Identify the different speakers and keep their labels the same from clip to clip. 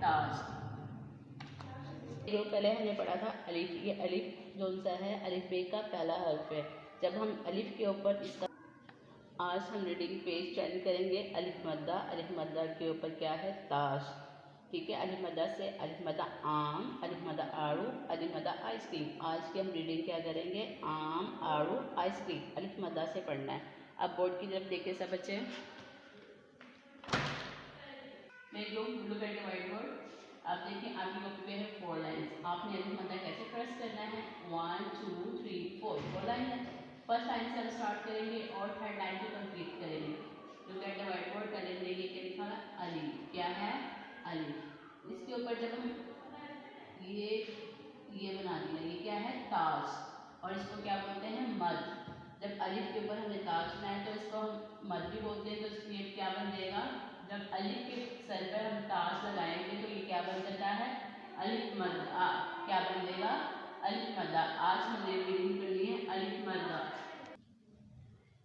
Speaker 1: ताज। जो पहले हमने पढ़ा था अलिफ, ये अलिफ जो सा है अलिफ बे का पहला हर्फ है। जब हम अलिफ के ऊपर इसका आज हम रीडिंग पेज चेंज करेंगे। अलिफ मद्दा के ऊपर क्या है ताज, ठीक है। अलिफ मद्दा से अलिफ मद्दा आम, अलिफ मद्दा आड़ू, अलिफ मद्दा आइसक्रीम। आज की हम रीडिंग क्या करेंगे आम आड़ू आइसक्रीम, अलिफ मद्दा से पढ़ना है। अब बोर्ड की तरफ देखिए सब बच्चे। Look at the white board. आप देखिए आपकी कॉपी पे है 4 लाइन्स। आपने अलिफ मद्दा कैसे प्रेस करना है 1 2 3 4 लाइन है। फर्स्ट लाइन से हम स्टार्ट करेंगे और थर्ड लाइन को कंप्लीट करेंगे। Look at the white board. पहले देखिए क्या लिखा है अलिफ, क्या है अलिफ। इसके ऊपर जब हम ये बना दिया, ये क्या है ताज और इसको क्या बोलते हैं मद। जब अलिफ के ऊपर हमने ताज बनाया तो इसको हम मद भी बोलते हैं। तो इसलिए क्या बन जाएगा जब अलिफ के सर पर हम ताज लगाएंगे तो ये क्या बन जाता है अलिफ मद आ। क्या बन जाएगा अलिफ मद्दा। आज हमने रीडिंग करनी है अलिफ मद्दा।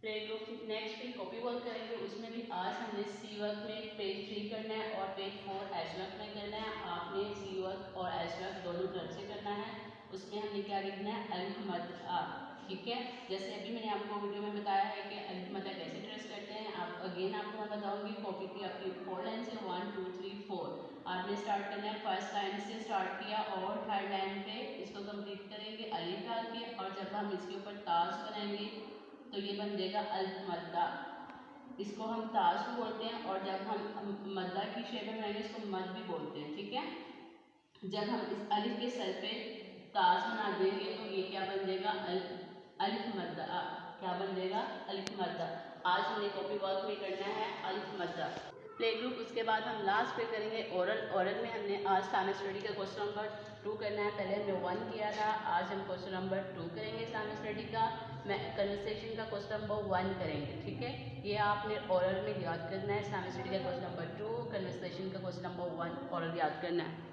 Speaker 1: प्ले ग्रुप नेक्स्ट पे कॉपी वर्क करेंगे। उसमें भी आज हमने सी वर्क में पेज 3 करना है और पेज 4 एच वर्क में करना है। आपने सी वर्क और एच वर्क दोनों तरफ से करना है। उसमें हमने क्या लिखना है अलिफ मद्दा, ठीक है। जैसे अभी मैंने आपको वीडियो में बताया है कि अलिफ मद्दा कैसे ट्रेस करते हैं। आप अगेन आपको मैं बताऊंगी। कॉपी की आपकी 4 लाइन से 1 2 3 4 आपने स्टार्ट करना है। फर्स्ट लाइन से स्टार्ट किया और थर्ड लाइन पे इसको कंप्लीट करेंगे अलिफ डाल के। और जब हम इसके ऊपर ताज बनाएंगे तो ये बन जाएगा अलिफ मद्दा। इसको हम ताज भी बोलते हैं और जब हम मद्दा की शेप में बनाएंगे इसको मद भी बोलते हैं, ठीक है। जब हम इस अलिफ के सर पे ताज बना देंगे तो ये क्या बन जाएगा अलिफ मद्दा। क्या बन जाएगा अलिफ मद्दा। आज हमने कॉपी वर्क में करना है अलिफ मद्दा। प्ले ग्रुप उसके बाद हम लास्ट पे करेंगे ओरल में हमने आज इस्लामिक स्टडी का क्वेश्चन नंबर 2 करना है। पहले हमने 1 किया था, आज हम क्वेश्चन नंबर 2 करेंगे इस्लामिक स्टडी का। मैं कन्वर्सेशन का क्वेश्चन नंबर 1 करेंगे, ठीक है। ये आपने ओरल में याद करना है। इस्लामिक स्टडी का क्वेश्चन नंबर 2, कन्वर्सेशन का क्वेश्चन नंबर 1 ओरल याद करना है।